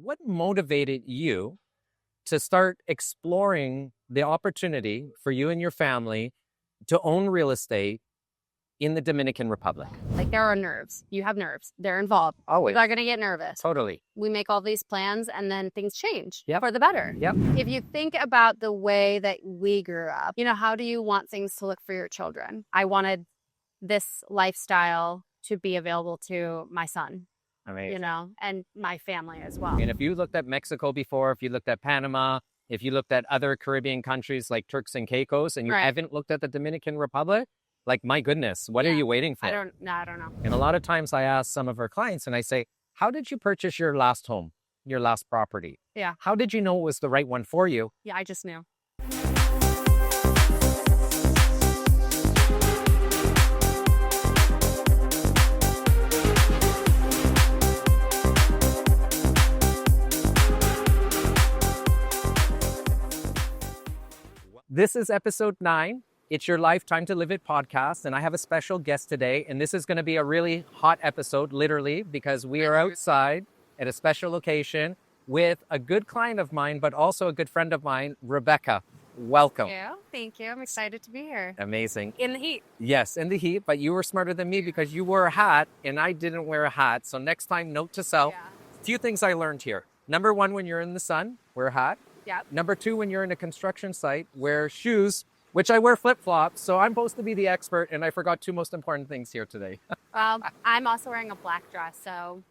what motivated you to start exploring the opportunity for you and your family to own real estate in the Dominican Republic? Like, there are nerves. You have nerves. They're involved. Always. They're going to get nervous. Totally. We make all these plans and then things change Yep. for the better. Yep. If you think about the way that we grew up, how do you want things to look for your children? I wanted this lifestyle to be available to my son. Amazing. And my family as well. And if you looked at Mexico before, if you looked at Panama, if you looked at other Caribbean countries like Turks and Caicos, and you haven't looked at the Dominican Republic, like, my goodness, what are you waiting for? I don't know. And a lot of times I ask some of our clients and I say, how did you purchase your last home, your last property? Yeah. How did you know it was the right one for you? Yeah, I just knew. This is episode 9. It's your Lifetime to Live It podcast, and I have a special guest today, and this is going to be a really hot episode, literally, because we are outside at a special location with a good client of mine, but also a good friend of mine, Rebecca. Welcome. Thank you. I'm excited to be here. Amazing. In the heat. Yes, in the heat, but you were smarter than me because you wore a hat, and I didn't wear a hat. So next time, note to self, a few things I learned here. Number 1, when you're in the sun, wear a hat. Yeah. Number 2, when you're in a construction site, wear shoes, which I wear flip-flops. So I'm supposed to be the expert, and I forgot 2 most important things here today. Well, I'm also wearing a black dress, so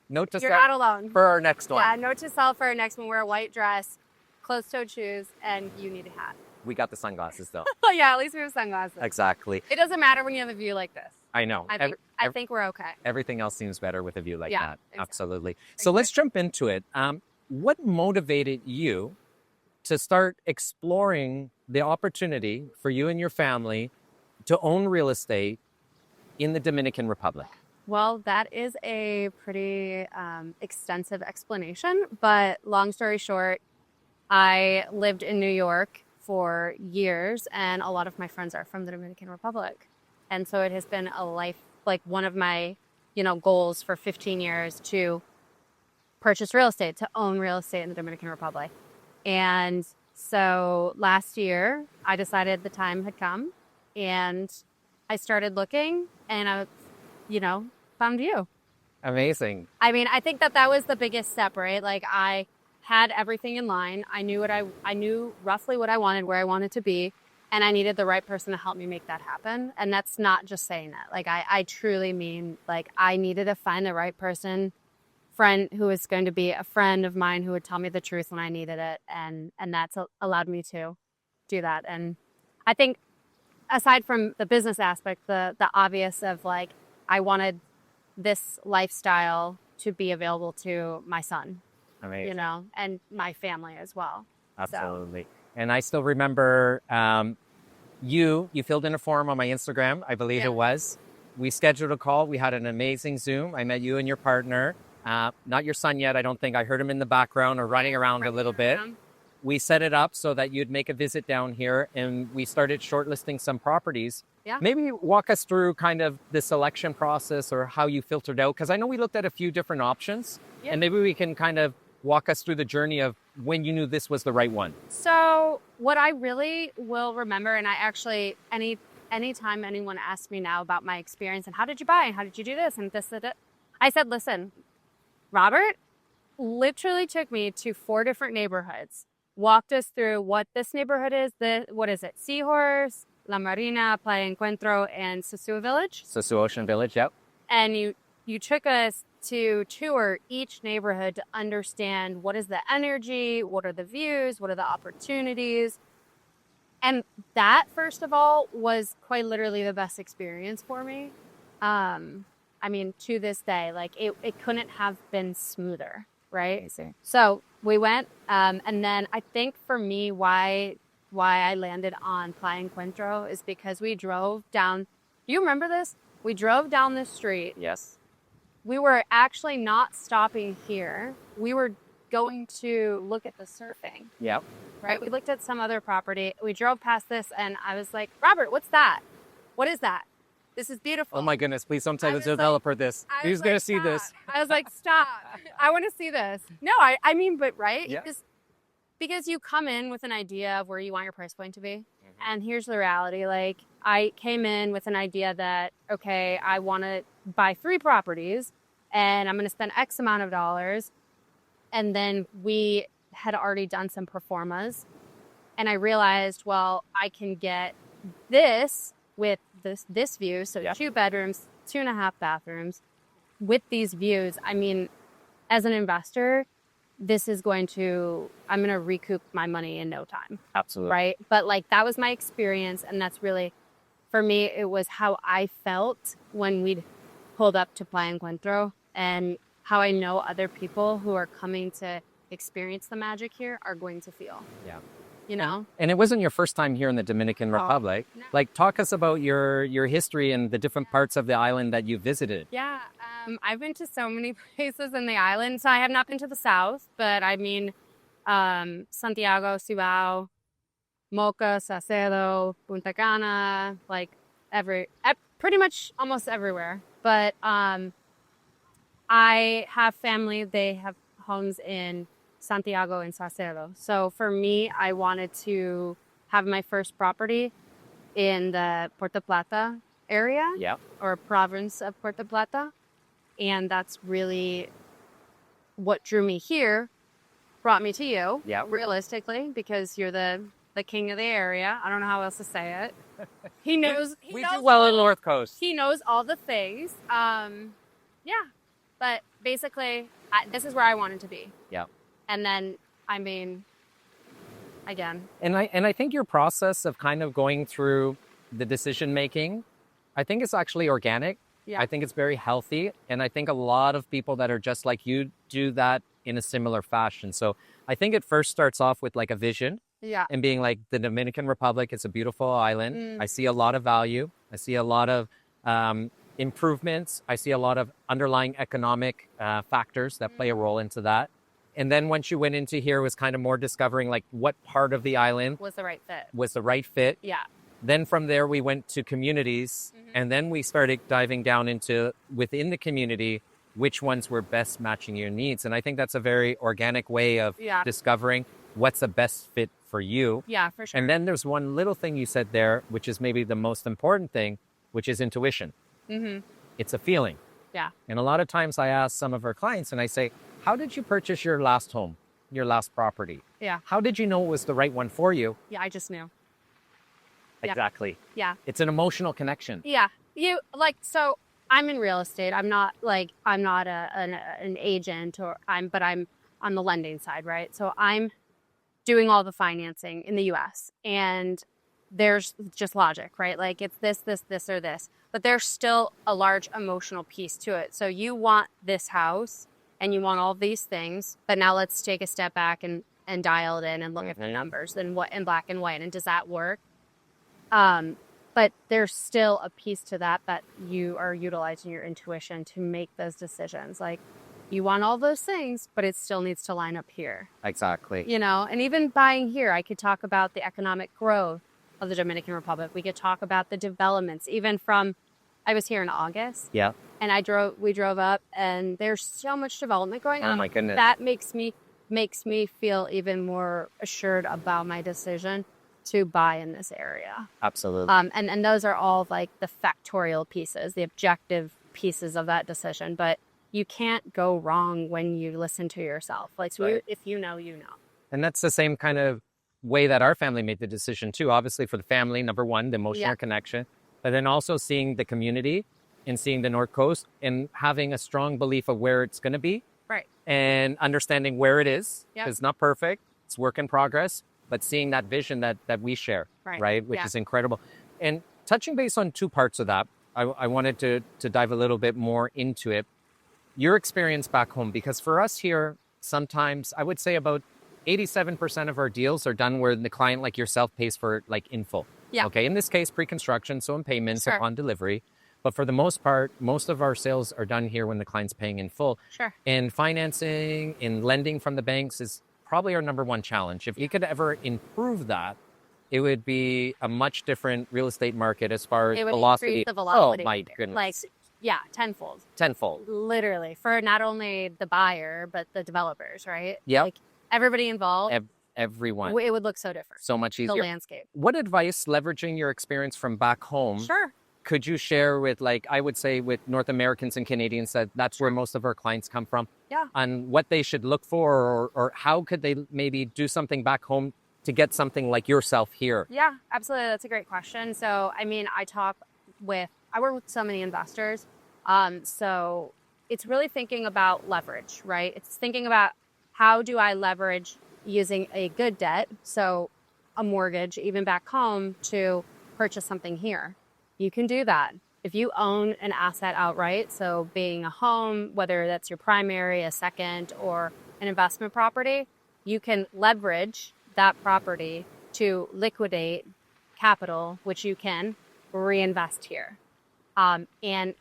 Note to you're self not alone. for our next one. Yeah, note to self for our next one. Wear a white dress, closed-toed shoes, and you need a hat. We got the sunglasses, though. Oh, yeah, at least we have sunglasses. Exactly. It doesn't matter when you have a view like this. I know. I think we're okay. Everything else seems better with a view like that. Exactly. Absolutely. So let's jump into it. What motivated you to start exploring the opportunity for you and your family to own real estate in the Dominican Republic? Well, that is a pretty extensive explanation, but long story short, I lived in New York for years, and a lot of my friends are from the Dominican Republic. And so it has been a life, like one of my, goals for 15 years to purchase real estate, to own real estate in the Dominican Republic. And so last year, I decided the time had come, and I started looking, and I, found you. Amazing. I mean, I think that was the biggest step, right? Like, I had everything in line. I knew roughly what I wanted, where I wanted to be, and I needed the right person to help me make that happen. And that's not just saying that. Like, I truly mean, like, I needed to find the right person, friend who was going to be a friend of mine who would tell me the truth when I needed it. And that's allowed me to do that. And I think aside from the business aspect, the obvious of, like, I wanted this lifestyle to be available to my son. Amazing. And my family as well. Absolutely. So. And I still remember you filled in a form on my Instagram, I believe it was. We scheduled a call. We had an amazing Zoom. I met you and your partner. Not your son yet, I don't think. I heard him in the background or running around a little bit. We set it up so that you'd make a visit down here, and we started shortlisting some properties. Yeah. Maybe walk us through kind of the selection process or how you filtered out, because I know we looked at a few different options, and maybe we can kind of walk us through the journey of when you knew this was the right one. So what I really will remember, and I actually, anytime anyone asks me now about my experience and how did you buy and how did you do this and this, that, I said, listen, Robert literally took me to 4 different neighborhoods, walked us through what this neighborhood is, what is it, Seahorse, La Marina, Playa Encuentro, and Sosúa Village. Sosúa Ocean Village, yep. And you took us to tour each neighborhood to understand what is the energy, what are the views, what are the opportunities. And that, first of all, was quite literally the best experience for me. I mean, to this day, like it couldn't have been smoother, right? Amazing. So we went, and then I think for me, why I landed on Playa Encuentro is because we drove down. Do you remember this? We drove down this street. Yes. We were actually not stopping here. We were going to look at the surfing. Yep. Right? We looked at some other property. We drove past this, and I was like, Robert, what's that? What is that? This is beautiful. Oh my goodness, please don't tell I the was like- developer this. I He's was going to like, see this. "Stop." I was like, stop. I want to see this. No, I mean, but right? Yeah. Because you come in with an idea of where you want your price point to be. Mm-hmm. And here's the reality. Like, I came in with an idea that, okay, I want to buy 3 properties and I'm going to spend X amount of dollars. And then we had already done some pro formas. And I realized, well, I can get this with this view. So 2 bedrooms, 2.5 bathrooms with these views. I mean, as an investor, I'm going to recoup my money in no time. Absolutely. Right. But like, that was my experience. And that's really, for me, it was how I felt when we pulled up to Playa Encuentro, and how I know other people who are coming to experience the magic here are going to feel. Yeah. You know? And it wasn't your first time here in the Dominican Republic. No. Like, talk us about your history and the different parts of the island that you visited. Yeah. I've been to so many places in the island. So I have not been to the south, but I mean, Santiago, Cibao, Mocha, Salcedo, Punta Cana, like pretty much almost everywhere. But I have family, they have homes in Santiago and Salcedo. So for me, I wanted to have my first property in the Puerto Plata area, Yeah. or province of Puerto Plata. And that's really what drew me here, brought me to you, Yeah. realistically, because you're the king of the area. I don't know how else to say it. He knows. We do well in North Coast. He knows all the things. Yeah. But basically, this is where I wanted to be. Yeah. And then, I mean, again. And I think your process of kind of going through the decision making, I think it's actually organic. Yeah. I think it's very healthy. And I think a lot of people that are just like you do that in a similar fashion. So I think it first starts off with like a vision. Yeah. And being like, the Dominican Republic is a beautiful island. Mm. I see a lot of value. I see a lot of improvements. I see a lot of underlying economic factors that play a role into that. And then once you went into here, it was kind of more discovering like what part of the island Was the right fit. was the right fit. Yeah. Then from there, we went to communities, and then we started diving down into within the community, which ones were best matching your needs. And I think that's a very organic way of Yeah. discovering what's the best fit for you. Yeah, for sure. And then there's one little thing you said there, which is maybe the most important thing, which is intuition. Mm-hmm. It's a feeling. Yeah. And a lot of times I ask some of our clients and I say, how did you purchase your last home, your last property? Yeah. How did you know it was the right one for you? Yeah, I just knew. Yeah. Exactly. Yeah. It's an emotional connection. Yeah. So I'm in real estate. I'm not an agent, but I'm on the lending side, right? So I'm doing all the financing in the US, and there's just logic, right? Like, it's this, or this, but there's still a large emotional piece to it. So you want this house and you want all these things, but now let's take a step back and dial it in and look at the numbers and what in black and white, and does that work? But there's still a piece to that you are utilizing your intuition to make those decisions. Like, you want all those things, but it still needs to line up here. Exactly. You know, and even buying here, I could talk about the economic growth of the Dominican Republic. We could talk about the developments, I was here in August. Yeah. And we drove up, and there's so much development going on. Oh my goodness. That makes me feel even more assured about my decision to buy in this area. Absolutely. And those are all like the factorial pieces, the objective pieces of that decision. But you can't go wrong when you listen to yourself. Like, so Right. if you know, you know. And that's the same kind of way that our family made the decision too. Obviously for the family, number one, the emotional connection, but then also seeing the community and seeing the North Coast and having a strong belief of where it's going to be. Right. And understanding where it is. Yep. It's not perfect. It's work in progress, but seeing that vision that we share, right? Which is incredible. And touching base on 2 parts of that, I wanted to dive a little bit more into it. Your experience back home, because for us here, sometimes I would say about 87% of our deals are done where the client like yourself pays for like in full. Yeah. Okay. In this case, pre-construction, so in payments Sure. upon delivery. But for the most part, most of our sales are done here when the client's paying in full. Sure. And financing and lending from the banks is probably our number one challenge. If we could ever improve that, it would be a much different real estate market as far as It would velocity. increase the velocity. Oh my goodness. Like, yeah, tenfold. Tenfold. Literally, for not only the buyer, but the developers, right? Yep. Like, everybody involved, Everyone. it would look so different. So much The easier. landscape. What advice, leveraging your experience from back home, Sure. could you share with, like, I would say with North Americans and Canadians, that's where most of our clients come from? Yeah. On what they should look for, or how could they maybe do something back home to get something like yourself here? Yeah, absolutely. That's a great question. So, I mean, I work with so many investors. So it's really thinking about leverage, right? It's thinking about how do I leverage using a good debt, so a mortgage, even back home, to purchase something here. You can do that. If you own an asset outright, so being a home, whether that's your primary, a second, or an investment property, you can leverage that property to liquidate capital, which you can reinvest here. And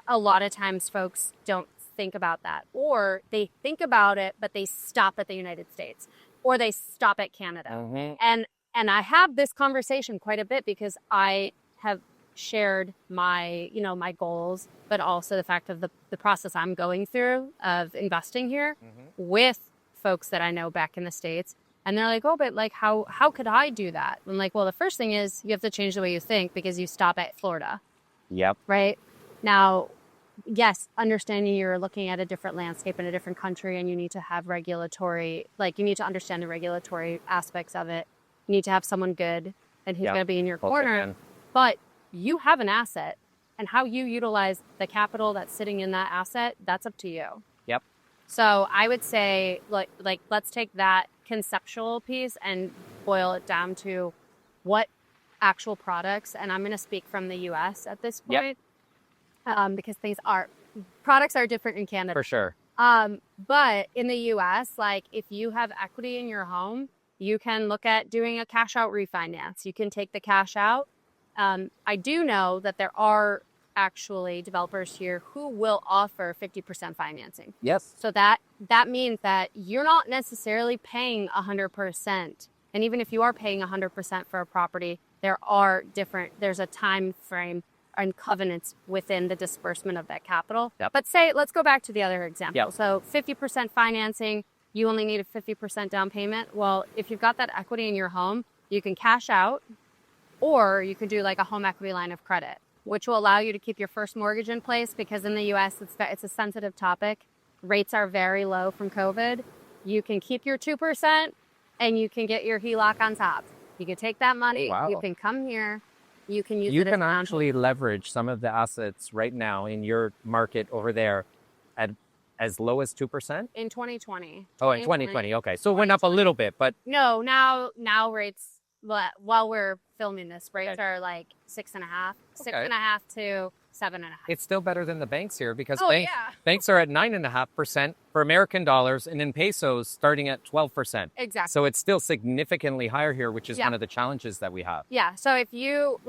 a lot of times folks don't think about that, or they think about it, but they stop at the United States, or they stop at Canada. Mm-hmm. And I have this conversation quite a bit because I have shared my goals, but also the fact of the process I'm going through of investing here with folks that I know back in the States. And they're like, oh, but like, how could I do that? I'm like, well, the first thing is you have to change the way you think, because you stop at Florida. Yep. Right? Now, yes, understanding you're looking at a different landscape in a different country, and you need to have you need to understand the regulatory aspects of it. You need to have someone good and who's going to be in your corner. But you have an asset, and how you utilize the capital that's sitting in that asset, that's up to you. Yep. So I would say, like let's take that conceptual piece and boil it down to what actual products, and I'm going to speak from the U.S. at this point, because products are different in Canada. For sure. But in the U.S., like, if you have equity in your home, you can look at doing a cash out refinance. You can take the cash out. I do know that there are actually developers here who will offer 50% financing. Yes. So that means that you're not necessarily paying 100%. And even if you are paying 100% for a property, there's a time frame and covenants within the disbursement of that capital. Yep. But let's go back to the other example. Yep. So 50% financing, you only need a 50% down payment. Well, if you've got that equity in your home, you can cash out, or you could do like a home equity line of credit, which will allow you to keep your first mortgage in place, because in the U.S., it's a sensitive topic. Rates are very low from COVID. You can keep your 2%, and you can get your HELOC on top. You can take that money. Wow. You can come here. You can use it. You can actually leverage some of the assets right now in your market over there at as low as 2%? In 2020. Oh, in 2020. Okay. So it went up a little bit, but... No, now rates, while we're filming this, rates are like 6.5, 6.5 to 7.5. It's still better than the banks here, because banks are at 9.5% for American dollars, and in pesos starting at 12%. Exactly. So it's still significantly higher here, which is one of the challenges that we have. Yeah. So if you,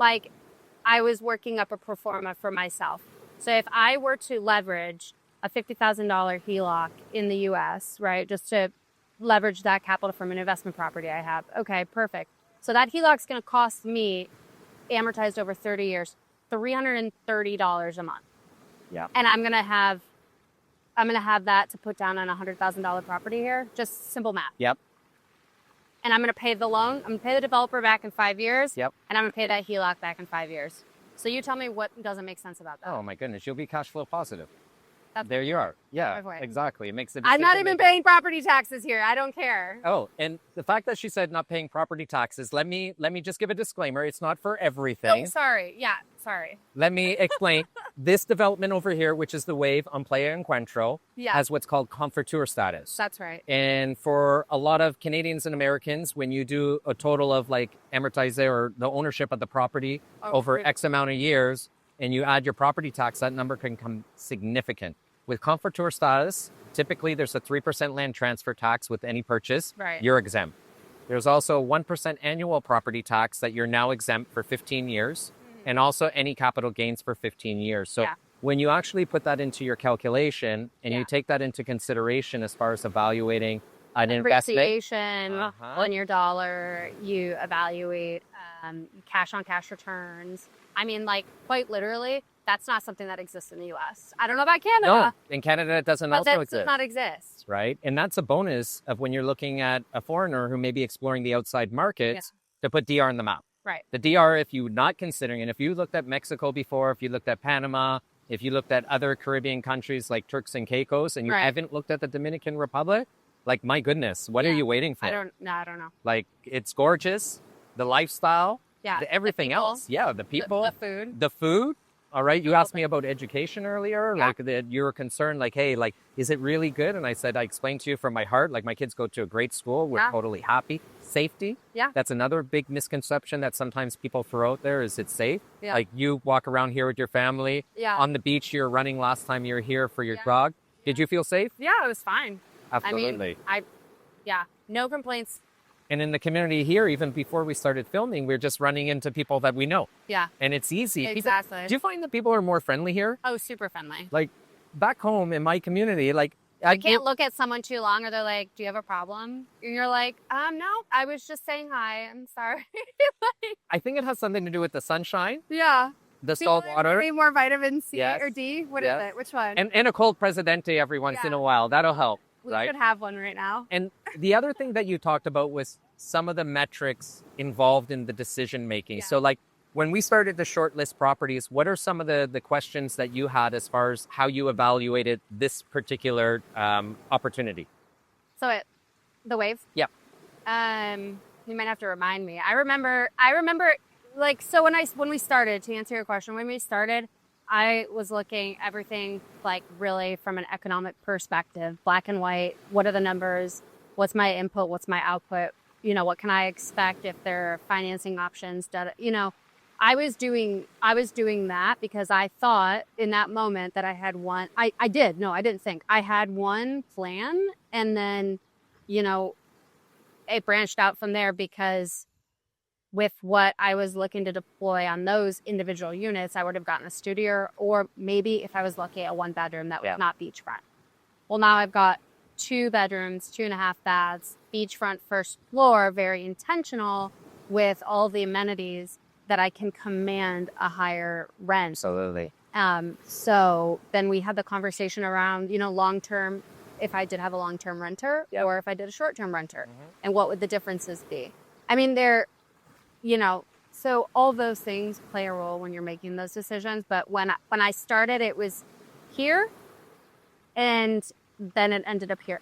I was working up a pro forma for myself. So if I were to leverage a $50,000 HELOC in the U.S., right, just to leverage that capital from an investment property I have. Okay, perfect. So that HELOC is going to cost me, amortized over 30 years, $330 a month. Yeah. And I'm going to have that to put down on a $100,000 property here. Just simple math. Yep. And I'm going to pay the loan. I'm going to pay the developer back in 5 years. Yep. And I'm going to pay that HELOC back in 5 years. So you tell me what doesn't make sense about that. Oh my goodness, you'll be cash flow positive. There you are. Yeah, exactly. It makes it. I'm not even paying property taxes here. I don't care. Oh, and the fact that she said not paying property taxes, let me just give a disclaimer. It's not for everything. Oh, sorry. Yeah, sorry. Let me explain. This development over here, which is the Wave on Playa Encuentro, has what's called Confortur status. That's right. And for a lot of Canadians and Americans, when you do a total of like amortize or the ownership of the property over X amount of years, and you add your property tax, that number can come significant. With Confortur status, typically there's a 3% land transfer tax with any purchase. Right. You're exempt. There's also 1% annual property tax that you're now exempt for 15 years, and also any capital gains for 15 years. So when you actually put that into your calculation and you take that into consideration as far as evaluating an investment. Appreciation on your dollar, you evaluate cash on cash returns. I mean, like, quite literally, that's not something that exists in the US. I don't know about Canada. No, in Canada, it doesn't but also that exist. does not exist. Right? And that's a bonus of when you're looking at a foreigner who may be exploring the outside markets to put DR on the map. Right. The DR, if you're not considering, and if you looked at Mexico before, if you looked at Panama, if you looked at other Caribbean countries like Turks and Caicos, and you haven't looked at the Dominican Republic, like, my goodness, what are you waiting for? I don't know. Like, it's gorgeous, the lifestyle, everything else. Yeah, the people. The food. The food. All right. You asked me about education earlier, like that you were concerned, like, hey, like, is it really good? And I said, I explained to you from my heart, like, my kids go to a great school. We're totally happy. Safety. Yeah. That's another big misconception that sometimes people throw out there, is it's safe. Yeah. Like, you walk around here with your family on the beach. You're running last time you were here for your jog. Did you feel safe? Yeah, it was fine. Absolutely. I mean, no complaints. And in the community here, even before we started filming, we're just running into people that we know. Yeah. And it's easy. Exactly. Do you find that people are more friendly here? Oh, super friendly. Like, back home in my community, like, I can't look at someone too long, or they're like, do you have a problem? And you're like, no, I was just saying hi. I'm sorry. I think it has something to do with the sunshine, Yeah. the salt water, Maybe more vitamin C Yes. or D. What is it? Which one? and a cold Presidente every once in a while. That'll help. We right? should have one right now. And the other thing that you talked about was some of the metrics involved in the decision making. Yeah. So, like, when we started to shortlist properties, what are some of the questions that you had as far as how you evaluated this particular opportunity? So the wave? Yep. You might have to remind me. I remember like, so when we started, to answer your question, when we started, I was looking everything, like, really from an economic perspective, black and white. What are the numbers? What's my input? What's my output? You know, what can I expect if there are financing options? You know, I was doing that because I thought in that moment that I had one. I didn't think I had one plan, and then, you know, it branched out from there, because with what I was looking to deploy on those individual units, I would have gotten a studio, or maybe, if I was lucky, a 1-bedroom that was not beachfront. Well, now I've got 2 bedrooms, 2.5 baths, beachfront first floor, very intentional with all the amenities that I can command a higher rent. Absolutely. So then we had the conversation around, you know, long-term, if I did have a long-term renter or if I did a short-term renter, and what would the differences be? I mean, you know, so all those things play a role when you're making those decisions. But when I started, it was here, and then it ended up here,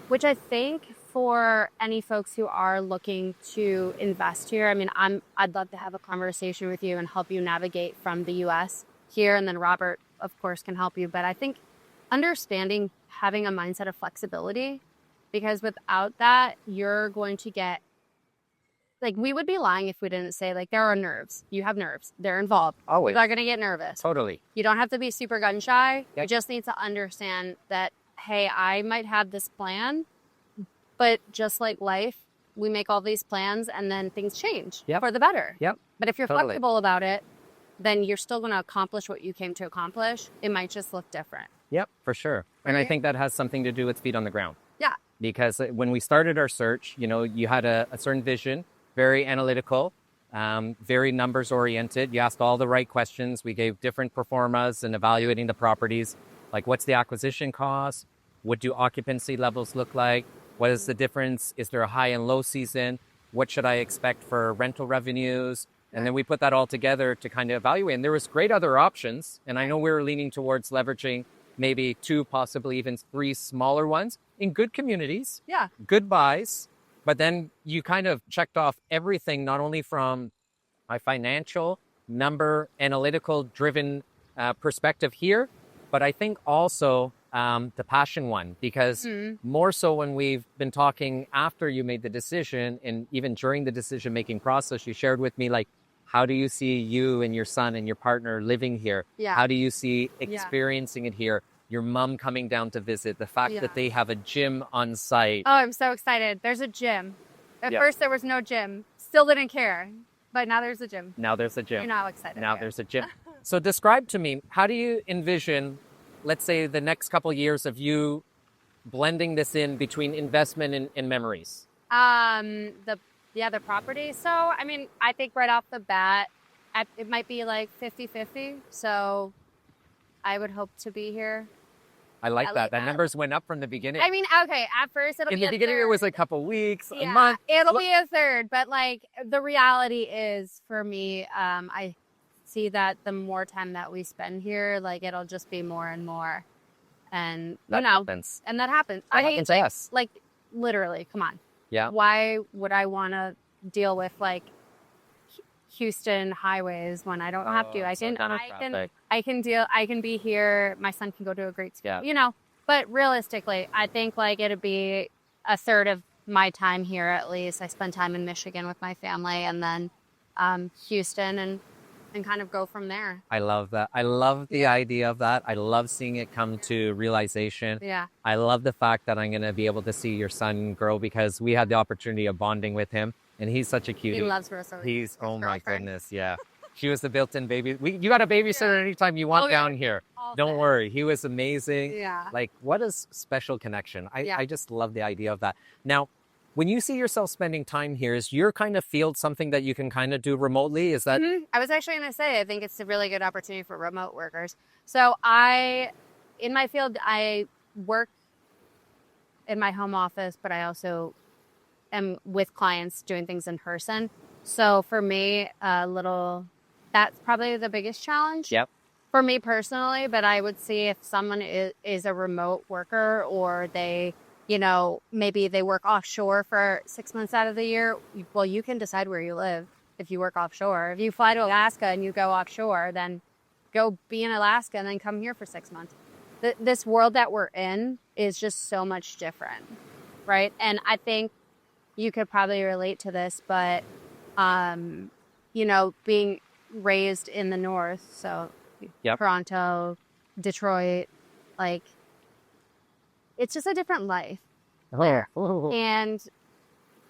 which I think for any folks who are looking to invest here, I mean, I'd love to have a conversation with you and help you navigate from the US here. And then Robert, of course, can help you. But I think understanding, having a mindset of flexibility, because without that, you're going to get, like, we would be lying if we didn't say, like, there are nerves. You have nerves. They're involved. Always. People are going to get nervous. Totally. You don't have to be super gun shy. Yep. You just need to understand that, hey, I might have this plan, but just like life, we make all these plans and then things change for the better. Yep. But if you're flexible about it, then you're still going to accomplish what you came to accomplish. It might just look different. Yep, for sure. And I think that has something to do with feet on the ground. Yeah. Because when we started our search, you know, you had a certain vision, very analytical, very numbers oriented. You asked all the right questions. We gave different performas in evaluating the properties, like, what's the acquisition cost? What do occupancy levels look like? What is the difference? Is there a high and low season? What should I expect for rental revenues? And then we put that all together to kind of evaluate. And there was great other options. And I know we were leaning towards leveraging maybe 2, possibly even 3 smaller ones in good communities. Yeah. Good buys. But then you kind of checked off everything, not only from my financial, number, analytical driven perspective here, but I think also the passion one, because more so when we've been talking after you made the decision, and even during the decision-making process, you shared with me, like, how do you see you and your son and your partner living here? Yeah. How do you see experiencing it here? Your mom coming down to visit, the fact that they have a gym on site. Oh, I'm so excited. There's a gym. At first there was no gym. Still didn't care. But now there's a gym. Now there's a gym. You're now excited. Now there's a gym. So describe to me, how do you envision, let's say, the next couple of years of you blending this in between investment and memories? The the other property. So, I mean, I think right off the bat, it might be like 50-50. So I would hope to be here. I like that. That numbers went up from the beginning. I mean, okay, at first it'll be in the beginning, third. it was like a couple weeks, yeah, a month. It'll be a third. But like the reality is for me, I see that the more time that we spend here, like it'll just be more and more. And that happens. And that happens. That happens to us. Like literally, come on. Yeah. Why would I want to deal with like Houston highways when I don't have to? I can be here. My son can go to a great school, you know, but realistically, I think like it'd be a third of my time here at least. I spend time in Michigan with my family and then Houston and kind of go from there. I love that. I love the idea of that. I love seeing it come to realization. Yeah. I love the fact that I'm going to be able to see your son grow because we had the opportunity of bonding with him. And he's such a cutie. He loves Rosa. He's, oh my goodness, yeah. She was the built-in baby. You got a babysitter anytime you want down here. Don't worry. He was amazing. Yeah. Like, what a special connection. I just love the idea of that. Now, when you see yourself spending time here, is your kind of field something that you can kind of do remotely? Is that? Mm-hmm. I was actually going to say, I think it's a really good opportunity for remote workers. So in my field, I work in my home office, but I also am with clients doing things in person. So for me, that's probably the biggest challenge. Yep. For me personally, but I would see if someone is a remote worker or they, you know, maybe they work offshore for 6 months out of the year. Well, you can decide where you live if you work offshore. If you fly to Alaska and you go offshore, then go be in Alaska and then come here for 6 months. This world that we're in is just so much different, right? And I think you could probably relate to this, but, you know, being raised in the North, so Toronto, Detroit, like, it's just a different life there. And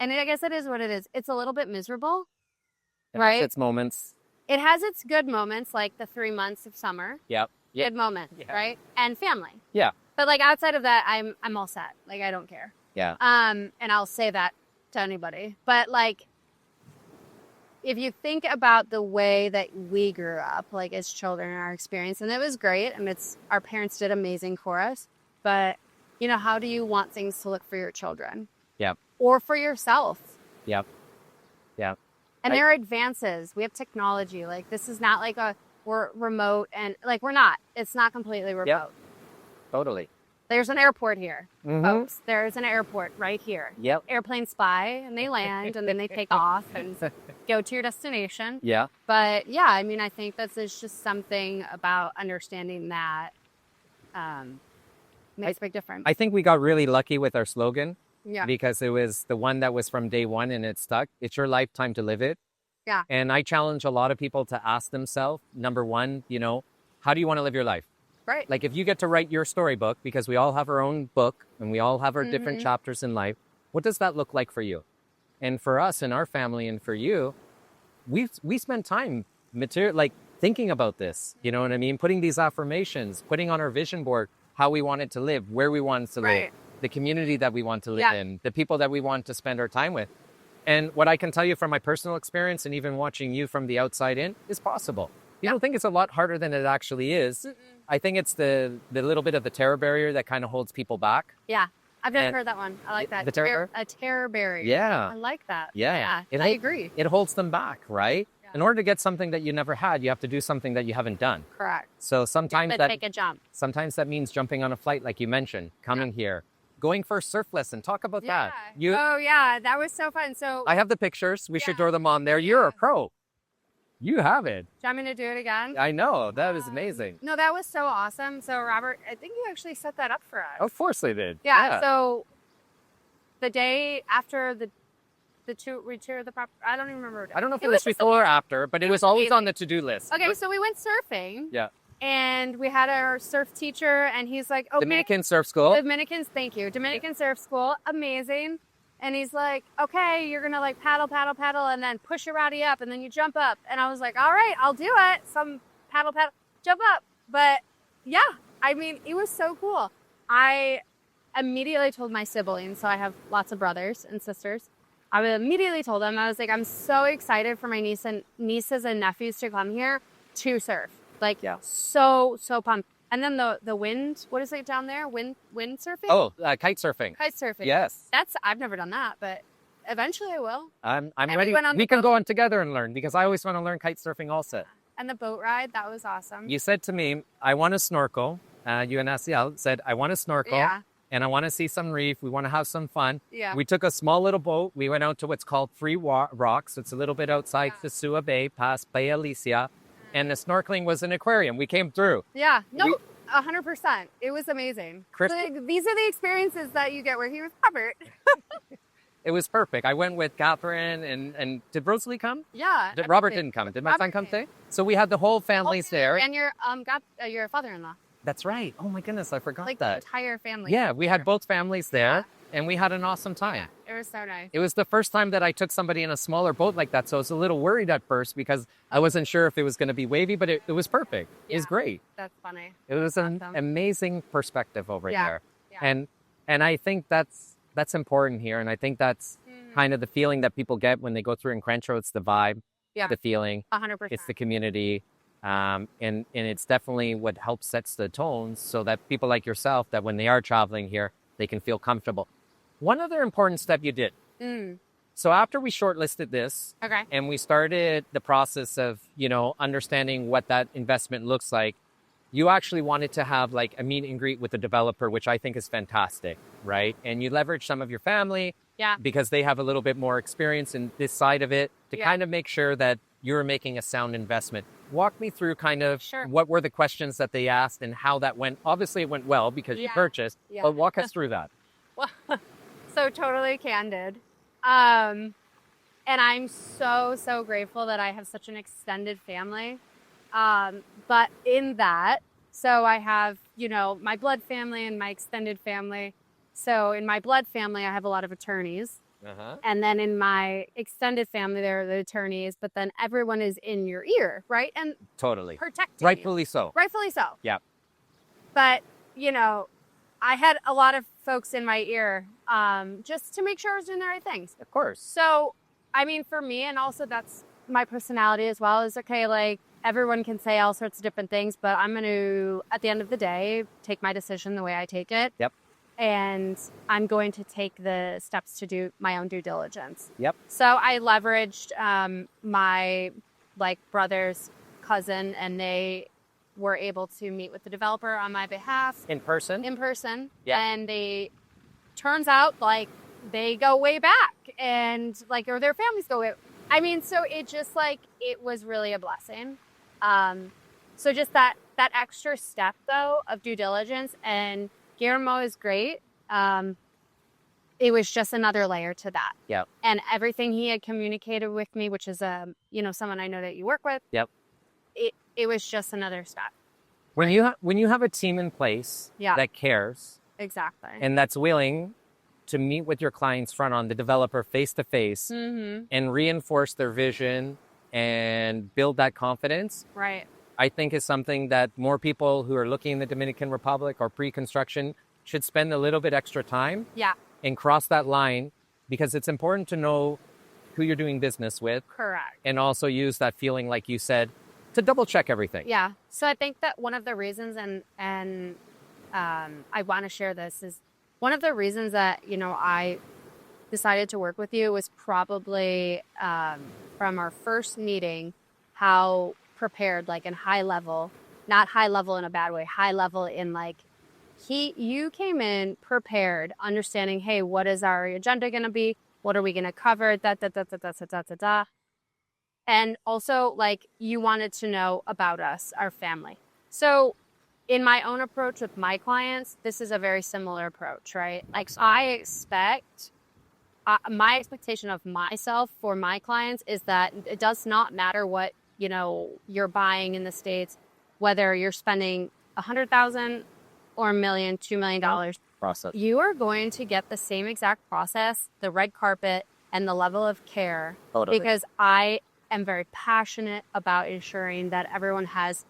I guess it is what it is. It's a little bit miserable, right? Its moments. It has its good moments, like the 3 months of summer. Yep. Good moments, right? And family. Yeah. But like outside of that, I'm all set. Like I don't care. Yeah. And I'll say that to anybody. But like, if you think about the way that we grew up, like as children, our experience, and it was great, and our parents did amazing for us. But you know, how do you want things to look for your children? Yep. Or for yourself? Yep. Yep. And there are advances. We have technology. Like this is not like we're remote and like we're not. It's not completely remote. Yep. Totally. There's an airport here, folks. There's an airport right here. Yep. Airplanes fly and they land and then they take off and go to your destination. Yeah. But yeah, I mean, I think there's just something about understanding that makes a big difference. I think we got really lucky with our slogan. Yeah. Because it was the one that was from day one and it stuck. It's your lifetime to live it. Yeah. And I challenge a lot of people to ask themselves, number one, you know, how do you want to live your life? Right. Like if you get to write your storybook, because we all have our own book and we all have our different chapters in life, what does that look like for you? And for us and our family and for you, we spend time like thinking about this, you know what I mean? Putting these affirmations, putting on our vision board how we want it to live, where we want it to live, the community that we want to live in, the people that we want to spend our time with. And what I can tell you from my personal experience and even watching you from the outside in is possible. People think it's a lot harder than it actually is. I think it's the little bit of the terror barrier that kind of holds people back. Yeah. I've never heard that one. I like that. The terror? A terror barrier. Yeah. I like that. Yeah. I agree. It holds them back, right? Yeah. In order to get something that you never had, you have to do something that you haven't done. Correct. So sometimes take a jump. Sometimes that means jumping on a flight, like you mentioned, coming here. Going for a surf lesson. Talk about that. Oh, yeah. That was so fun. So I have the pictures. We should throw them on there. You're a pro. You have it. Do you want me to do it again? I know. That was amazing. No, that was so awesome. So, Robert, I think you actually set that up for us. Of course they did. Yeah. So the day after the tour of the property, I don't even remember. I don't know if it was before or after, but it was always on the to-do list. Okay, so we went surfing. Yeah. And we had our surf teacher, and he's like, okay. Dominican Surf School. Thank you. Dominican Surf School. Amazing. And he's like, okay, you're going to like paddle, and then push your rowdy up, and then you jump up. And I was like, all right, I'll do it. Some paddle, jump up. But yeah, I mean, it was so cool. I immediately told my siblings, so I have lots of brothers and sisters. I immediately told them, I was like, I'm so excited for my nieces and nephews to come here to surf. Like, so pumped. And then the wind, what is it down there? Wind surfing? Oh, kite surfing. Kite surfing. Yes. I've never done that, but eventually I will. I'm And ready. we We can go on together and learn, because I always want to learn kite surfing also. And the boat ride, that was awesome. You said to me, I want to snorkel. You and SCL said, I want to snorkel. Yeah. And I want to see some reef. We want to have some fun. Yeah. We took a small little boat. We went out to what's called Free Rocks. It's a little bit outside Sosua Bay, past Playa Alicia. And the snorkeling was an aquarium. We came through. Yeah. No, 100%. It was amazing. Like, these are the experiences that you get working with Robert. It was perfect. I went with Catherine and did Rosalie come? Yeah. Robert didn't come. Did my son come today? So we had the whole families there. And your father-in-law. That's right. Oh my goodness, I forgot Like that. the entire family. Yeah, we had both families there, and we had an awesome time. Yeah, it was so nice. It was the first time that I took somebody in a smaller boat like that, so I was a little worried at first because I wasn't sure if it was going to be wavy, but it was perfect. It was great. That's funny. It was an amazing perspective over there. Yeah. And I think that's important here, and I think that's kind of the feeling that people get when they go through Encuentro. It's the vibe, the feeling. 100%. It's the community. And it's definitely what helps sets the tones so that people like yourself, that when they are traveling here, they can feel comfortable. One other important step you did. So after we shortlisted this, and we started the process of, understanding what that investment looks like, you actually wanted to have like a meet and greet with the developer, which I think is fantastic, right? And you leverage some of your family because they have a little bit more experience in this side of it to kind of make sure that you're making a sound investment. Walk me through kind of what were the questions that they asked and how that went. Obviously, it went well because you purchased, but walk us through that. Well, so totally candid. And I'm so grateful that I have such an extended family. But in that, so I have, my blood family and my extended family. So in my blood family, I have a lot of attorneys. And then in my extended family, there are the attorneys, but then everyone is in your ear, right? And totally protecting rightfully so. Rightfully so. Yeah. But, I had a lot of folks in my ear just to make sure I was doing the right things. Of course. So, I mean, for me, and also that's my personality as well, is okay, like everyone can say all sorts of different things, but I'm going to, at the end of the day, take my decision the way I take it. Yep. And I'm going to take the steps to do my own due diligence. Yep. So I leveraged my brother's cousin, and they were able to meet with the developer on my behalf. In person? In person. Yeah. And turns out they go way back, and or their families go way. I mean, so it just it was really a blessing. So just that extra step though of due diligence, and Guillermo is great. It was just another layer to that. Yeah. And everything he had communicated with me, which is someone I know that you work with. Yep. It was just another step. When you have a team in place that cares, exactly, and that's willing to meet with your clients front on, the developer face to face, and reinforce their vision and build that confidence. Right. I think is something that more people who are looking in the Dominican Republic or pre-construction should spend a little bit extra time and cross that line, because it's important to know who you're doing business with. Correct. And also use that feeling, like you said, to double check everything. Yeah. So I think that one of the reasons, and I want to share this, is one of the reasons that, I decided to work with you was probably from our first meeting, how prepared, in high level, not high level in a bad way, high level in you came in prepared, understanding, hey, what is our agenda going to be? What are we going to cover? And also you wanted to know about us, our family. So in my own approach with my clients, this is a very similar approach, right? I expect, my expectation of myself for my clients is that it does not matter what you're buying in the States, whether you're spending $100,000 or $1 million, $2 million. Process. You are going to get the same exact process, the red carpet, and the level of care. Totally. Because I am very passionate about ensuring that everyone has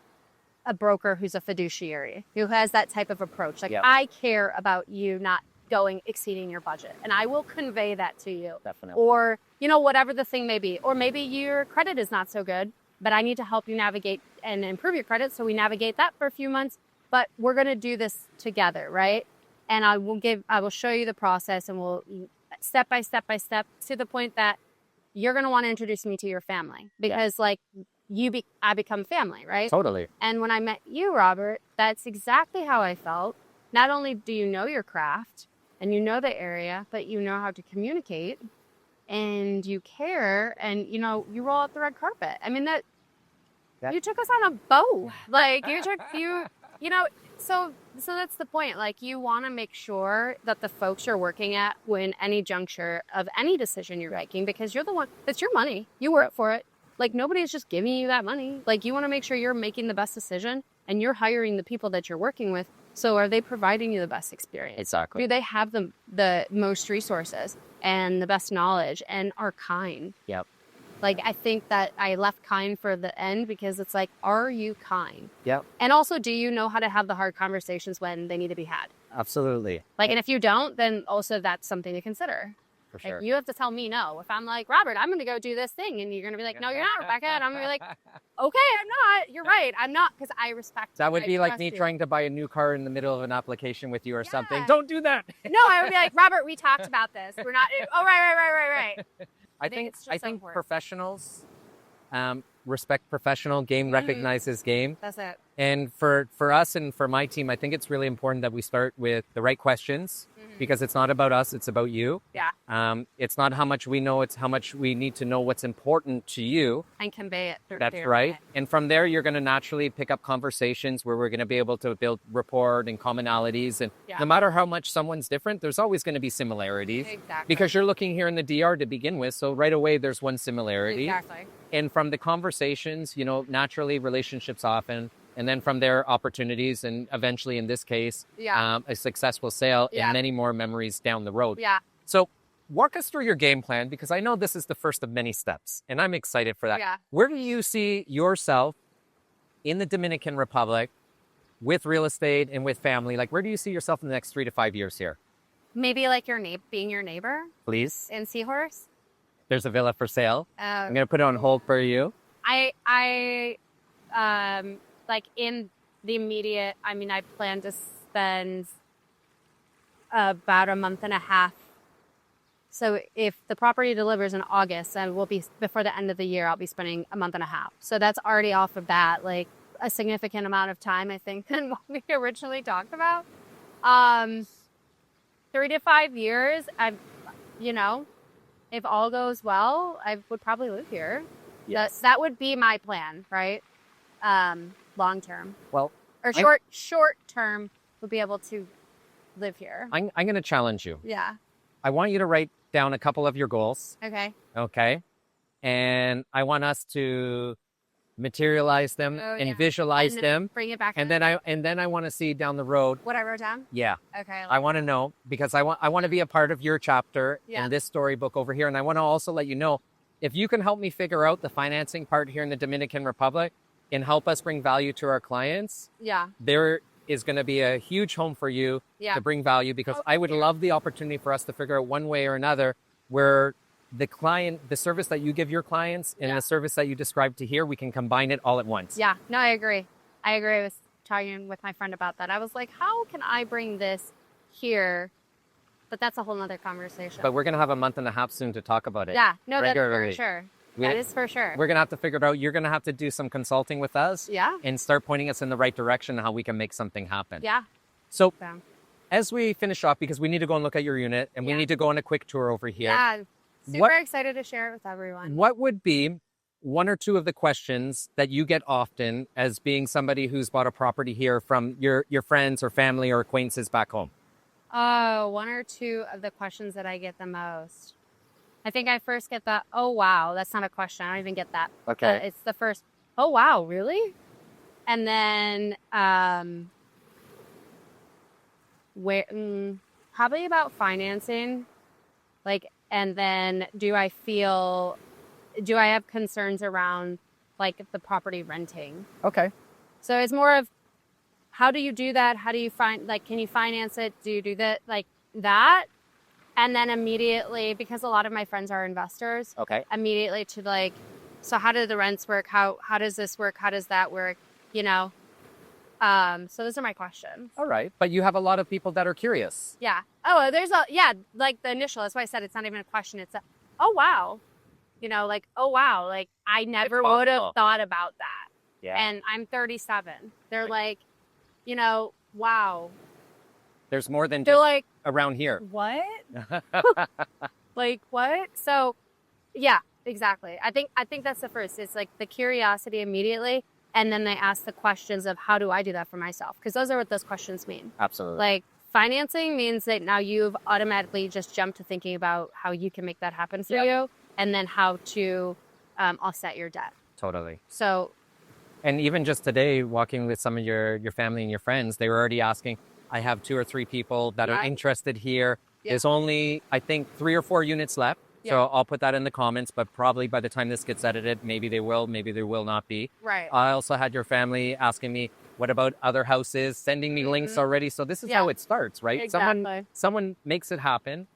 a broker who's a fiduciary, who has that type of approach. I care about you not exceeding your budget. And I will convey that to you. Definitely. Or, whatever the thing may be. Or maybe your credit is not so good, but I need to help you navigate and improve your credit. So we navigate that for a few months, but we're going to do this together, right? And I will show you the process, and we'll step by step to the point that you're going to want to introduce me to your family, because I become family, right? Totally. And when I met you, Robert, that's exactly how I felt. Not only do you know your craft and you know the area, but you know how to communicate, and you care, and you roll out the red carpet. I mean, you took us on a boat. Like so that's the point. Like, you want to make sure that the folks you're working at, when any juncture of any decision you're making, because you're the one, it's your money. You work for it. Like, nobody's just giving you that money. Like, you want to make sure you're making the best decision, and you're hiring the people that you're working with. So are they providing you the best experience? Exactly. Do they have the most resources and the best knowledge and are kind? Yep. Like, I think that I left kind for the end, because it's like, are you kind? Yep. And also, do you know how to have the hard conversations when they need to be had? Absolutely. Like, and if you don't, then also that's something to consider. For sure. Like, you have to tell me no. If I'm like, Robert, I'm going to go do this thing, and you're going to be like, no, you're not, Rebecca. And I'm going to be like, okay, I'm not. You're right. I'm not, because I respect That would I be like trust me you. trying to buy a new car in the middle of an application with you or something. Yeah. Don't do that. No, I would be like, Robert, we talked about this. We're not. Oh, right. I think it's just so important. professionals respect professional. Game recognizes game. That's it. And for us and for my team, I think it's really important that we start with the right questions, because it's not about us, it's about you. Yeah. It's not how much we know, it's how much we need to know what's important to you. And convey it. That's right. And from there, you're going to naturally pick up conversations where we're going to be able to build rapport and commonalities. And no matter how much someone's different, there's always going to be similarities. Exactly. Because you're looking here in the DR to begin with. So right away, there's one similarity. Exactly. And from the conversations, naturally relationships often. And then from there, opportunities, and eventually, in this case, a successful sale and many more memories down the road. Yeah. So walk us through your game plan, because I know this is the first of many steps, and I'm excited for that. Yeah. Where do you see yourself in the Dominican Republic with real estate and with family? Like, where do you see yourself in the next 3 to 5 years here? Maybe like being your neighbor Please. in Seahorse. There's a villa for sale. I'm going to put it on hold for you. Like, in the immediate, I plan to spend about a month and a half. So if the property delivers in August, and will be before the end of the year, I'll be spending a month and a half. So that's already off of that, like a significant amount of time, I think, than what we originally talked about. 3 to 5 years, if all goes well, I would probably live here. Yes. That would be my plan, right? Long term. Well, or short term, we'll be able to live here. I'm going to challenge you. Yeah. I want you to write down a couple of your goals. Okay. And I want us to materialize them and visualize them. Bring it back. And then I want to see down the road. What I wrote down? Yeah. Okay. I want to know, because I want to be a part of your chapter in this storybook over here. And I want to also let you know, if you can help me figure out the financing part here in the Dominican Republic and help us bring value to our clients, there is going to be a huge home for you to bring value, because I would love the opportunity for us to figure out one way or another where the service that you give your clients and the service that you described to here, we can combine it all at once. Yeah, no, I agree. I was talking with my friend about that. I was like, how can I bring this here? But that's a whole nother conversation. But we're going to have a month and a half soon to talk about it. Yeah, no, that's regularly. for sure. That is for sure. We're going to have to figure it out. You're going to have to do some consulting with us. Yeah. And start pointing us in the right direction, how we can make something happen. Yeah. So as we finish off, because we need to go and look at your unit, and we need to go on a quick tour over here. Yeah. Super excited to share it with everyone. What would be one or two of the questions that you get often as being somebody who's bought a property here from your friends or family or acquaintances back home? Oh, one or two of the questions that I get the most. I think I first get the, oh, wow, that's not a question. I don't even get that. Okay. It's the first, oh, wow, really? And then probably about financing. Like, and then do I have concerns around like the property renting? Okay. So it's more of, how do you do that? How do you can you finance it? Do you do that? Like, that. And then immediately, because a lot of my friends are investors, Okay. immediately to like, so how do the rents work? How does this work? How does that work? You know? So those are my questions. All right. But you have a lot of people that are curious. Yeah. Oh, like the initial, that's why I said it's not even a question. It's oh, wow. You know, like, oh, wow. Like, I never would have thought about that. Yeah. And I'm 37. They're like, you know, wow. There's more than They're just like, around here. what? Like, what? So, yeah, exactly. I think that's the first. It's like the curiosity immediately. And then they ask the questions of how do I do that for myself? Because those are what those questions mean. Absolutely. Like, financing means that now you've automatically just jumped to thinking about how you can make that happen for you, and then how to offset your debt. Totally. So, and even just today, walking with some of your family and your friends, they were already asking, I have 2 or 3 people that are interested here. Yeah. There's only, I think, 3 or 4 units left. Yeah. So I'll put that in the comments, but probably by the time this gets edited, maybe they will, maybe there will not be. right. I also had your family asking me, what about other houses, sending me links already. So this is how it starts, right? Exactly. Someone makes it happen,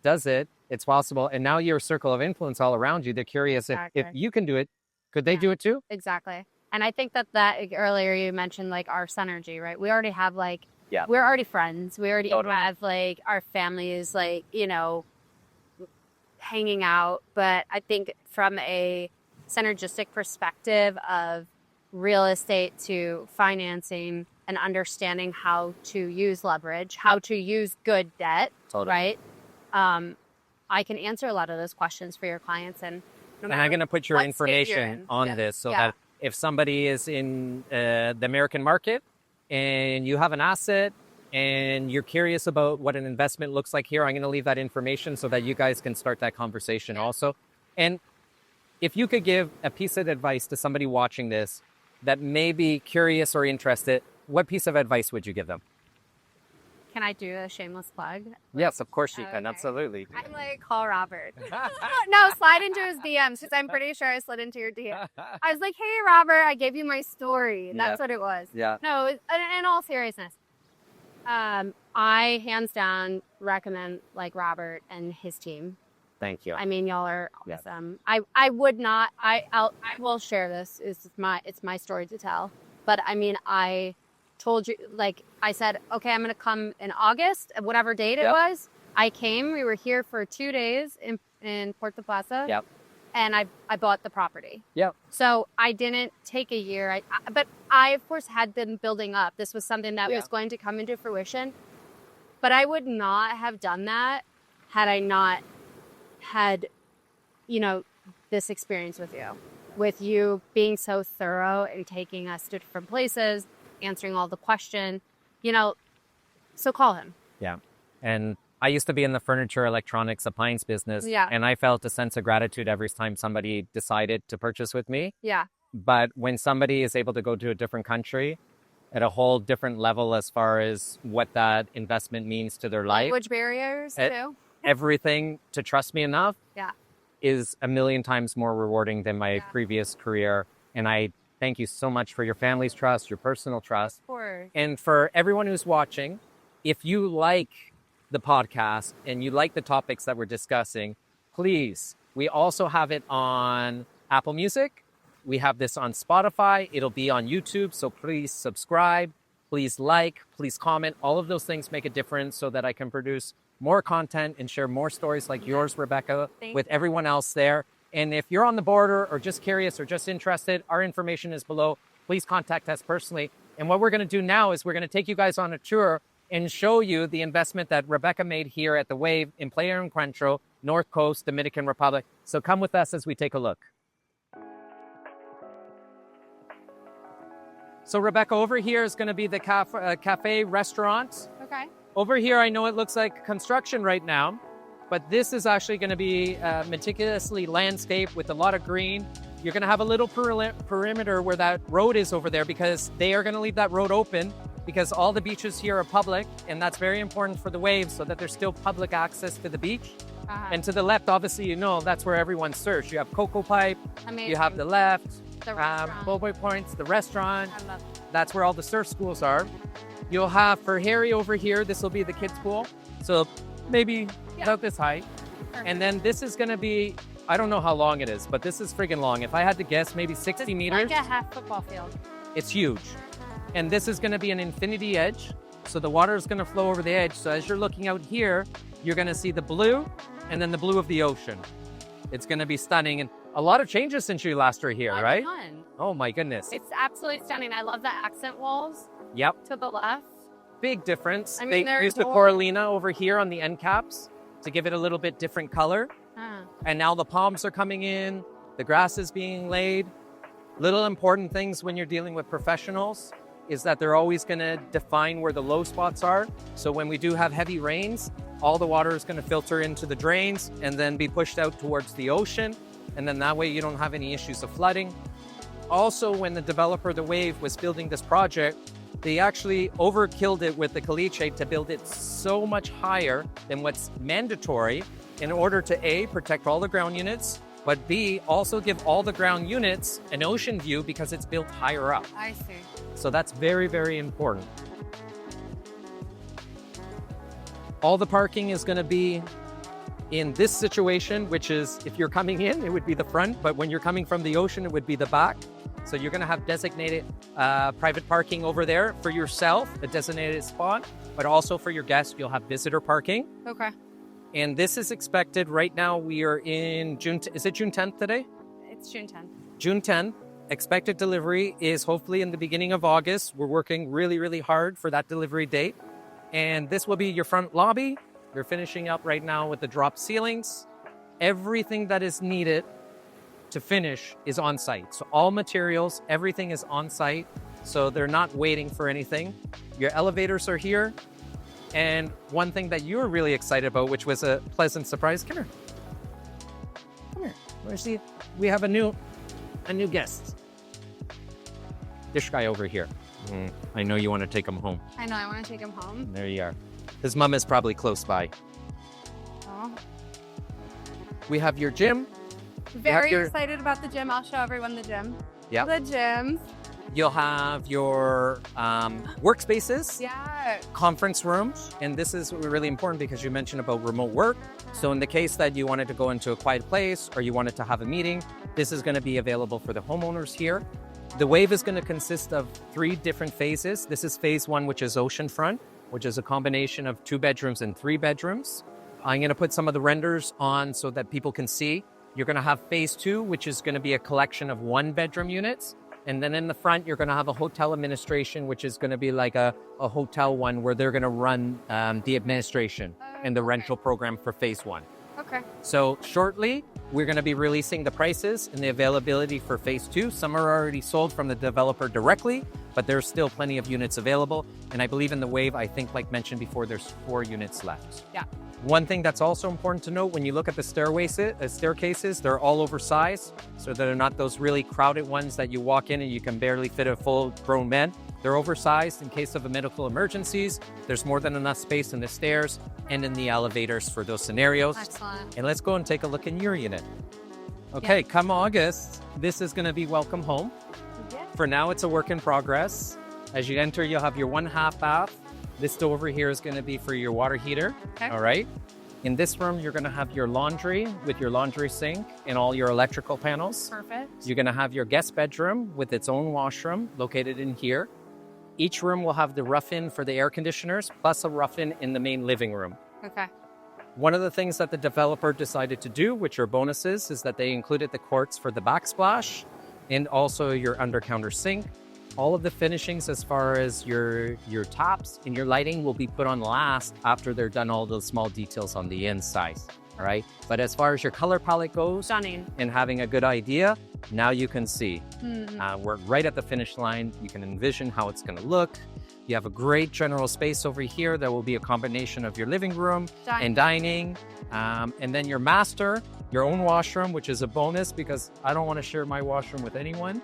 does it, it's possible. And now your circle of influence all around you, they're curious if you can do it, could they do it too? Exactly. And I think that earlier you mentioned like our synergy, right? We already have like, Yeah. we're already friends. We already Totally. have like our families, like, you know, hanging out. But I think from a synergistic perspective of real estate to financing and understanding how to use leverage, how to use good debt, Totally. right? I can answer a lot of those questions for your clients. And I'm going to put your what state you're information in. on Yeah. this so Yeah. that if somebody is in the American market and you have an asset and you're curious about what an investment looks like here, I'm going to leave that information so that you guys can start that conversation also. And if you could give a piece of advice to somebody watching this that may be curious or interested, what piece of advice would you give them? Can I do a shameless plug? Yes, of course you can. Okay. Absolutely. I'm like, call Robert. No, slide into his DMs because I'm pretty sure I slid into your DM. I was like, hey, Robert, I gave you my story. That's what it was. Yeah. No, in all seriousness, I hands down recommend like Robert and his team. Thank you. I mean, y'all are Yeah. awesome. I would not. I will share this. It's my story to tell. But I mean, I told you, like I said, okay, I'm gonna come in August, whatever date it was. I came. We were here for 2 days in Puerto Plaza. Yep. And I bought the property. Yep. So I didn't take a year. But I of course had been building up. This was something that was going to come into fruition. But I would not have done that had I not had, you know, this experience with you being so thorough and taking us to different places, answering all the questions, you know, so call him. Yeah. And I used to be in the furniture, electronics, appliance business. Yeah. And I felt a sense of gratitude every time somebody decided to purchase with me. Yeah. But when somebody is able to go to a different country at a whole different level as far as what that investment means to their life, Language barriers too. everything to trust me enough Yeah. is a million times more rewarding than my previous career. And I thank you so much for your family's trust, your personal trust. Of course. And for everyone who's watching, if you like the podcast and you like the topics that we're discussing, please, we also have it on Apple Music. We have this on Spotify. It'll be on YouTube. So please subscribe, please like, please comment. All of those things make a difference so that I can produce more content and share more stories like yours, Rebecca, with everyone else there. And if you're on the border or just curious or just interested, our information is below. Please contact us personally. And what we're going to do now is we're going to take you guys on a tour and show you the investment that Rebecca made here at the Wave in Playa Encuentro, North Coast, Dominican Republic. So come with us as we take a look. So Rebecca, over here is going to be the cafe restaurant. Okay. Over here, I know it looks like construction right now, but this is actually going to be meticulously landscaped with a lot of green. You're going to have a little perimeter where that road is over there because they are going to leave that road open because all the beaches here are public, and that's very important for the Waves so that there's still public access to the beach. And to the left, obviously, you know, that's where everyone surfs. You have Cocoa Pipe, Amazing. you have the left, The restaurant. Boboy Points, the restaurant. I love That's where all the surf schools are. You'll have for Harry over here, this will be the kids' pool. So maybe Yeah. about this height. Perfect. And then this is going to be, I don't know how long it is, but this is friggin' long. If I had to guess, maybe 60 meters. Like a half football field. It's huge. And this is going to be an infinity edge. So the water is going to flow over the edge. So as you're looking out here, you're going to see the blue and then the blue of the ocean. It's going to be stunning. And a lot of changes since you last were here, right? Ton. Oh my goodness. It's absolutely stunning. I love the accent walls Yep. to the left. Big difference. I mean, They they're used the adorable. corallina over here on the end caps to give it a little bit different color. And now the palms are coming in. The grass is being laid. Little important things when you're dealing with professionals is that they're always going to define where the low spots are. So when we do have heavy rains, all the water is going to filter into the drains and then be pushed out towards the ocean. And then that way you don't have any issues of flooding. Also, when the developer, The Wave, was building this project, they actually overkilled it with the caliche to build it so much higher than what's mandatory in order to A, protect all the ground units, but B, also give all the ground units an ocean view because it's built higher up. I see. So that's very, very important. All the parking is going to be in this situation, which is if you're coming in, it would be the front, but when you're coming from the ocean, it would be the back. So you're going to have designated private parking over there for yourself, a designated spot, but also for your guests, you'll have visitor parking. Okay. And this is expected right now. We are in June. Is it June 10th today? It's June 10th. June 10th. Expected delivery is hopefully in the beginning of August. We're working really, really hard for that delivery date. And this will be your front lobby. They're finishing up right now with the drop ceilings. Everything that is needed to finish is on site. So all materials, everything is on site. So they're not waiting for anything. Your elevators are here. And one thing that you were really excited about, which was a pleasant surprise. Come here. Come here. Where's the? We have a new guest. This guy over here. I know you want to take him home. I know. I want to take him home. There you are. His mom is probably close by. Oh. We have your gym. Very your- excited about the gym. I'll show everyone the gym. Yeah. The gyms. You'll have your workspaces, Yeah. conference rooms, and this is really important because you mentioned about remote work. So in the case that you wanted to go into a quiet place or you wanted to have a meeting, this is going to be available for the homeowners here. The Wave is going to consist of 3 different phases. This is phase 1, which is oceanfront, which is a combination of 2 bedrooms and 3 bedrooms. I'm going to put some of the renders on so that people can see. You're going to have phase 2, which is going to be a collection of 1-bedroom units. And then in the front, you're going to have a hotel administration, which is going to be like a hotel one where they're going to run the administration and the rental program for phase 1. Okay. So shortly, we're going to be releasing the prices and the availability for phase 2. Some are already sold from the developer directly, but there's still plenty of units available. And I believe in the Wave, I think like mentioned before, there's 4 units left. Yeah. One thing that's also important to note, when you look at the staircases, they're all oversized. So they're not those really crowded ones that you walk in and you can barely fit a full-grown man. They're oversized in case of medical emergencies. There's more than enough space in the stairs and in the elevators for those scenarios. Excellent. And let's go and take a look in your unit. Okay, come August, this is going to be welcome home. Yeah. For now, it's a work in progress. As you enter, you'll have your 1/2 bath. This door over here is going to be for your water heater. Okay. All right. In this room, you're going to have your laundry with your laundry sink and all your electrical panels. Perfect. You're going to have your guest bedroom with its own washroom located in here. Each room will have the rough-in for the air conditioners, plus a rough-in in the main living room. Okay. One of the things that the developer decided to do, which are bonuses, is that they included the quartz for the backsplash and also your under-counter sink. All of the finishings as far as your tops and your lighting will be put on last after they're done all those small details on the inside. All right. But as far as your color palette goes Stunning. and having a good idea, now you can see. Mm. We're right at the finish line. You can envision how it's going to look. You have a great general space over here that will be a combination of your living room and dining. And then your master, your own washroom, which is a bonus because I don't want to share my washroom with anyone.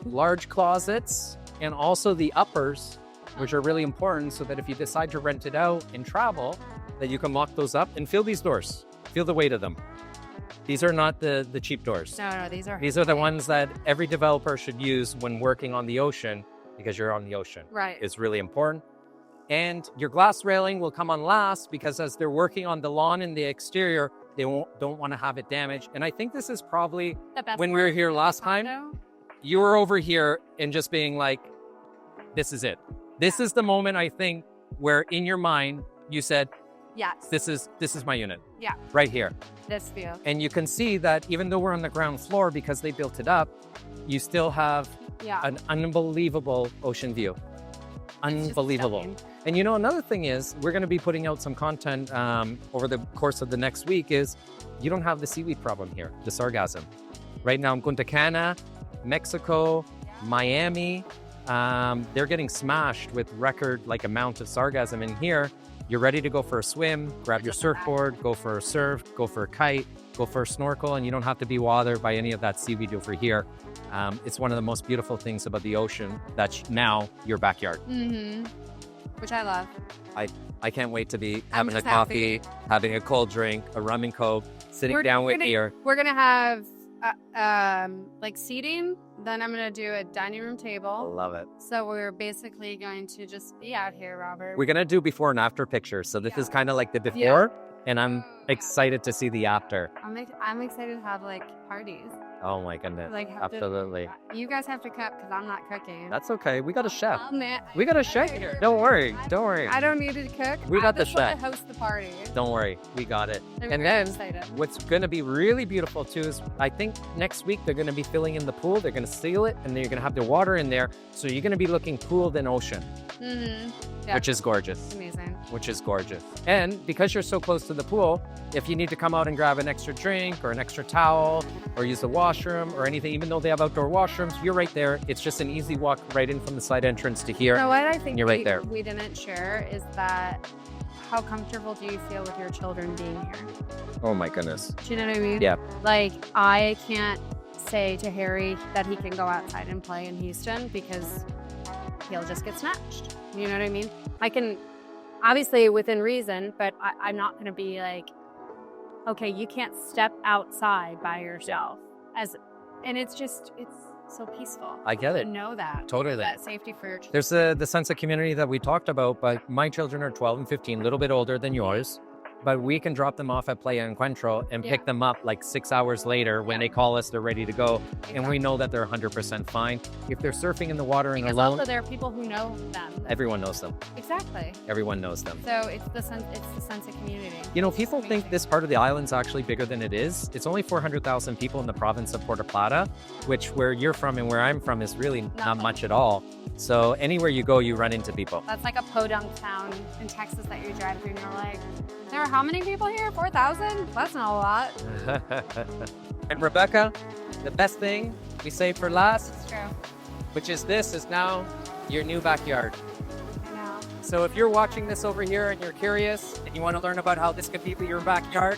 Large closets, and also the uppers, which are really important so that if you decide to rent it out and travel, that you can lock those up and feel these doors. Feel the weight of them. These are not the cheap doors. No, These are the ones that every developer should use when working on the ocean because you're on the ocean. Right. It's really important. And your glass railing will come on last because as they're working on the lawn and the exterior, they don't want to have it damaged. And I think this is probably The best when we were here last time, you were over here and just being like, this is it. This is the moment, I think, where in your mind you said, yes, this is my unit. Yeah. Right here. This view. And you can see that even though we're on the ground floor, because they built it up, you still have an unbelievable ocean view. Unbelievable. And you know, another thing is we're going to be putting out some content over the course of the next week is you don't have the seaweed problem here, the sargassum. Right now in Punta Cana, Mexico, Miami, they're getting smashed with record amount of sargassum. In here, you're ready to go for a swim, grab your surfboard, go for a surf, go for a kite, go for a snorkel, and you don't have to be bothered by any of that seaweed over here. It's one of the most beautiful things about the ocean. That's now your backyard. Which I love. I can't wait to be having a coffee, having a cold drink, a rum and coke, sitting down with here. We're gonna have seating. Then I'm gonna do a dining room table. I love it. So we're basically going to just be out here, Robert. We're gonna do before and after pictures. So this is kind of like the before, and I'm excited to see the after. I'm excited to have parties. Oh my goodness! Absolutely. You guys have to cook because I'm not cooking. That's okay. We got a chef. Man, We got a chef here. Don't worry. Don't worry. I don't need to cook. We got the just want chef. to host the party. Don't worry. We got it. I'm And very then excited. what's going to be really beautiful too is I think next week they're going to be filling in the pool. They're going to seal it, and then you're going to have the water in there. So you're going to be looking pool than ocean, which is gorgeous. Amazing. Which is gorgeous. And because you're so close to the pool, if you need to come out and grab an extra drink or an extra towel or use the washroom or anything, even though they have outdoor washrooms, you're right there. It's just an easy walk right in from the side entrance to here. You know what I think You're right there. we didn't share is that how comfortable do you feel with your children being here? Oh my goodness. Do you know what I mean? Yeah. I can't say to Harry that he can go outside and play in Houston because he'll just get snatched. You know what I mean? I can, obviously within reason, but I'm not going to be like, okay, you can't step outside by yourself. And it's so peaceful. I get it. To know that. Totally. That safety for your children. There's the sense of community that we talked about, but my children are 12 and 15, a little bit older than yours. But we can drop them off at Playa Encuentro and pick them up 6 hours later when they call us, they're ready to go. Exactly. And we know that they're 100% fine. If they're surfing in the water and Because alone, also there are people who know them. everyone knows them. Exactly. Everyone knows them. So it's the sense of community. You know, people It's think amazing. this part of the island's actually bigger than it is. It's only 400,000 people in the province of Puerto Plata, which where you're from and where I'm from is really not Nothing. much at all. So anywhere you go, you run into people. That's like a podunk town in Texas that you drive through and you're like, there are how many people here? 4,000? That's not a lot. And Rebecca, the best thing we saved for last, It's true. which is this is now your new backyard. I know. So if you're watching this over here and you're curious and you want to learn about how this could be your backyard,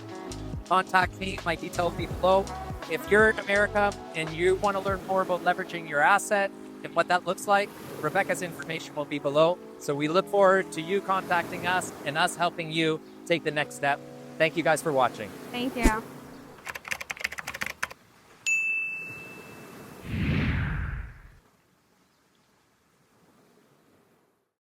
contact me. My details will be below. If you're in America and you want to learn more about leveraging your asset and what that looks like, Rebecca's information will be below. So we look forward to you contacting us and us helping you take the next step. Thank you guys for watching. Thank you.